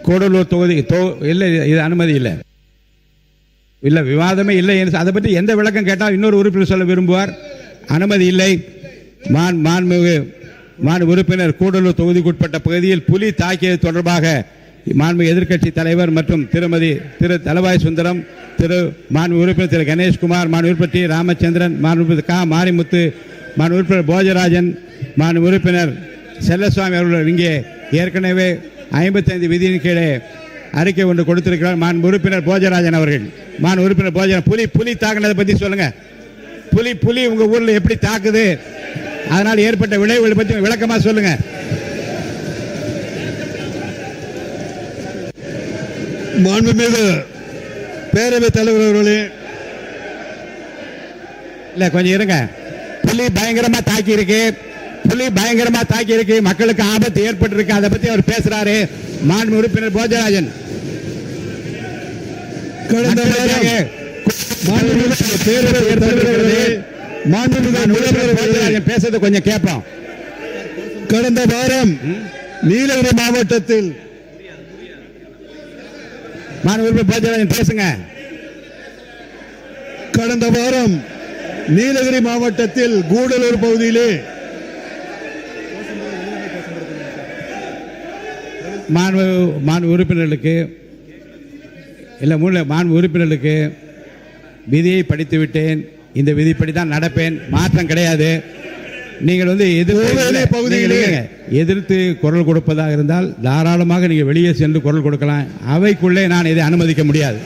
கூடலூர் தொகுதி இல்லை, இது அனுமதி இல்லை, இல்லை விவாதமே இல்லை. அதை பற்றி எந்த விளக்கம் கேட்டால் இன்னொரு உறுப்பினர் சொல்ல விரும்புவார். அனுமதி இல்லை. மாண்பு உறுப்பினர் கூடலூர் தொகுதிக்குட்பட்ட பகுதியில் புலி தாக்கியது தொடர்பாக மாண்பு எதிர்க்கட்சி தலைவர் மற்றும் திரு தலவாய் சுந்தரம், மாண்பு உறுப்பினர் திரு கணேஷ்குமார், மாண்பு உறுப்பினர் டி ராமச்சந்திரன், மாண்பு உறுப்பினர் கா மாரிமுத்து, மாண்பு உறுப்பினர் போஜராஜன், மாண்பு உறுப்பினர் செல்லசுவாமி அவர்கள் இங்கே ஏற்கனவே 55 விதியின் கீழே அறிக்கை ஒன்று கொடுத்திருக்கிறார். மாண்பு உறுப்பினர் போஜராஜன் அவர்கள், மாண்பு உறுப்பினர் போஜராஜன், புலி தாக்குனதை பற்றி சொல்லுங்க. புலி உங்க ஊர்ல எப்படி தாக்குது, அதனால் ஏற்பட்ட விளைவுகளை பற்றி விளக்கமா சொல்லுங்க. மாண்புமிகு பேரவைத் தலைவர் அவர்களே, இல்ல கொஞ்சம் இருங்க. புலி பயங்கரமா தாக்கி இருக்கு, மக்களுக்கு ஆபத்து ஏற்பட்டு இருக்கு, அதை பத்தி அவர் பேசுறாரு. மாண்பு உறுப்பினர் போஜராஜன், பேசுறது கொஞ்சம் கேட்போம். கடந்த வாரம் நீலகிரி மாவட்டத்தில் பேசுங்க. கடந்த வாரம் நீலகிரி மாவட்டத்தில் கூடலூர் பகுதியிலே மாண்பு உறுப்பினர்களுக்கு விதியை படித்து விட்டேன். இந்த விதிப்படி தான் நடப்பேன், மாற்றம் கிடையாது. நீங்கள் எதிர்த்து குரல் கொடுப்பதாக இருந்தால் தாராளமாக நீங்கள் வெளியே சென்று குரல் கொடுக்கலாம். அவைக்குள்ளே நான் இதை அனுமதிக்க முடியாது.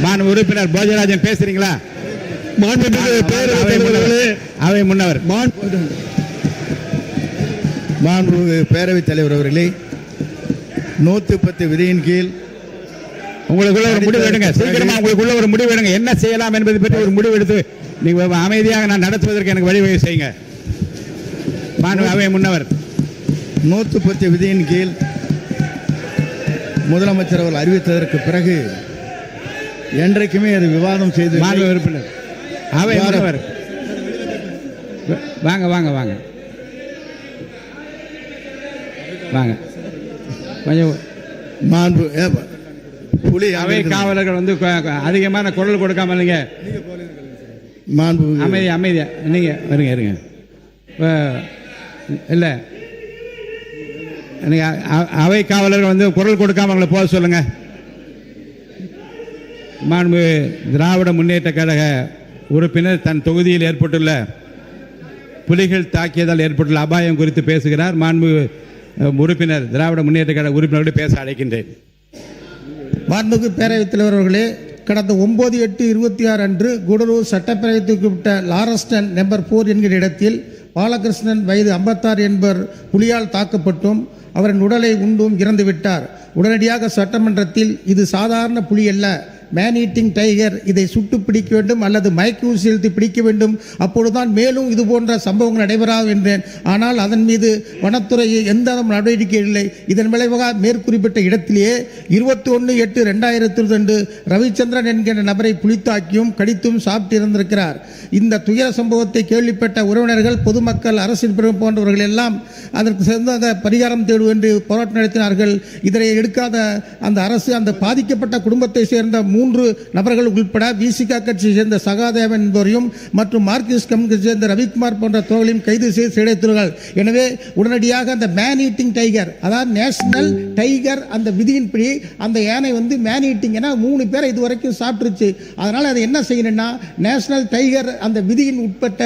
மாண்பு உறுப்பினர் போஜராஜன் பேசுறீங்களா? அவை முன்னவர். மாண்பு பேரவைத் தலைவர் அவர்களே, 110 விதியின் கீழ் உங்களுக்குள்ள ஒரு முடிவு எடுங்க. சீக்கிரமா உங்களுக்குள்ள ஒரு முடிவு எடுங்க. என்ன செய்யலாம் என்பதை பற்றி ஒரு முடிவு எடுத்து நீங்க அமைதியாக நான் நடத்துவதற்கு எனக்கு வழிவகை செய்யுங்க. அவை முன்னவர். 110 விதியின் கீழ் முதலமைச்சர் அவர்கள் அறிவித்ததற்கு பிறகு என்றைக்குமே அது விவாதம் செய்து உறுப்பினர் அவை முன்னவர் வாங்க வாங்க வாங்க வாங்க கொஞ்சம். மாண்பு புலி அவை காவலர்கள் அதிகமான குரல் கொடுக்காம இல்லைங்க. மாண்பு அமைதியா நீங்க இருங்க. இல்லை நீங்க அவை காவலர்கள் குரல் கொடுக்காம அவங்களை போக சொல்லுங்க. மாண்பு திராவிட முன்னேற்ற கழக உறுப்பினர் தன் தொகுதியில் ஏற்பட்டுள்ள புலிகள் தாக்கியதால் ஏற்பட்டுள்ள அபாயம் குறித்து பேசுகிறார். மாண்பு உறுப்பினர் திராவிட முன்னேற்ற கழக உறுப்பினர்களை பேச அழைக்கின்றேன். மாண்புமிகு பேரவைத் தலைவர் அவர்களே, கடந்த 9/8/26 அன்று கூடலூர் சட்டப்பேரவைக்குட்பட்ட லாரஸ்டன் நம்பர் 4 என்கிற இடத்தில் பாலகிருஷ்ணன் வயது 56 என்பவர் புலியால் தாக்கப்பட்டும் அவரின் உடலை உண்டும் இறந்துவிட்டார். உடனடியாக சட்டமன்றத்தில் இது சாதாரண புலி அல்ல, மேன் ஈட்டிங் டைகர், இதை சுட்டு பிடிக்க வேண்டும் அல்லது மயக்கூசி செலுத்தி பிடிக்க வேண்டும், அப்பொழுதுதான் மேலும் இது போன்ற சம்பவங்கள் நடைபெறாது என்றேன். ஆனால் அதன் மீது வனத்துறையை எந்த நடவடிக்கை இல்லை. இதன் விளைவாக மேற்குறிப்பிட்ட இடத்திலேயே 21/8/2002 ரவிச்சந்திரன் என்கிற நபரை புலித்தாக்கியும் கடித்தும் சாப்பிட்டு இருந்திருக்கிறார். இந்த துயர சம்பவத்தை கேள்விப்பட்ட உறவினர்கள், பொதுமக்கள், அரசின் பிரிவு போன்றவர்கள் எல்லாம் அதற்கு சிறந்த பரிகாரம் தேடுவோம் என்று போராட்டம் நடத்தினார்கள். இதனை எடுக்காத அந்த அரசு அந்த பாதிக்கப்பட்ட குடும்பத்தை சேர்ந்த 3 நபர்கள் உட்பட விசிக கட்சியை சேர்ந்த சகாதேவன் என்பவரையும் மற்றும் மார்க்சிஸ்ட் கம்யூனிஸ்ட் சேர்ந்த ரவிக்குமார் போன்ற தோழர்களையும் கைது செய்து சிறைத்துள்ளார்கள். எனவே உடனடியாக அந்த மேன் ஈட்டிங் டைகர், அதாவது நேஷனல் டைகர் அந்த விதியின்படி அந்த யானை மேன் ஈட்டிங், ஏன்னா 3 பேரை இதுவரைக்கும் சாப்பிட்டுருச்சு. அதனால் அதை என்ன செய்யணும்னா நேஷனல் டைகர் அந்த விதியின் உட்பட்ட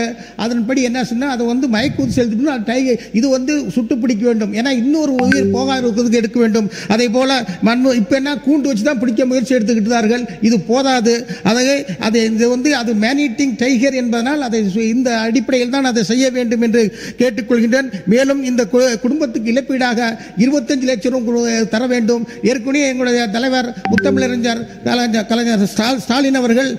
அதன்படி என்ன சொன்னால் அதை மயக்கூதி செலுத்தி டைகர் இது சுட்டு பிடிக்க வேண்டும். ஏன்னா இன்னொரு உயிர் போகாத எடுக்க வேண்டும். அதே போல இப்போ என்ன கூண்டு வச்சு தான் பிடிக்க முயற்சி எடுத்துக்கிட்டார்கள். இது போதாது. அது மேன் ஈட்டிங் டைகர் என்பதனால் அதை இந்த அடிப்படையில் தான் அதை செய்ய வேண்டும் என்று கேட்டுக்கொள்கின்றேன். மேலும் இந்த குடும்பத்துக்கு இழப்பீடாக 25 லட்சம் தர வேண்டும். ஏற்கனவே எங்களுடைய தலைவர் முத்தமிழறிஞர் கலைஞர் ஸ்டாலின் அவர்கள்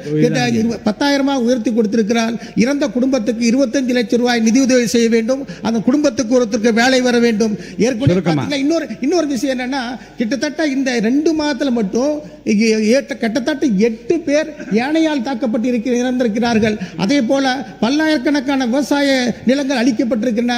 10,000 உயர்த்தி கொடுத்திருக்கிறார். இறந்த குடும்பத்துக்கு 25 லட்சம் ரூபாய் நிதியுதவி செய்ய வேண்டும். அந்த குடும்பத்துக்கு ஒருத்தருக்கு வேலை வர வேண்டும். ஏற்கனவே இன்னொரு விஷயம் என்னன்னா, கிட்டத்தட்ட இந்த 2 மாதத்தில் மட்டும் கிட்டத்தட்ட 8 பேர் யானையால் தாக்கப்பட்டு இறந்திருக்கிறார்கள். அதே போல பல்லாயிரக்கணக்கான விவசாய நிலங்கள் அளிக்கப்பட்டிருக்கின்றன.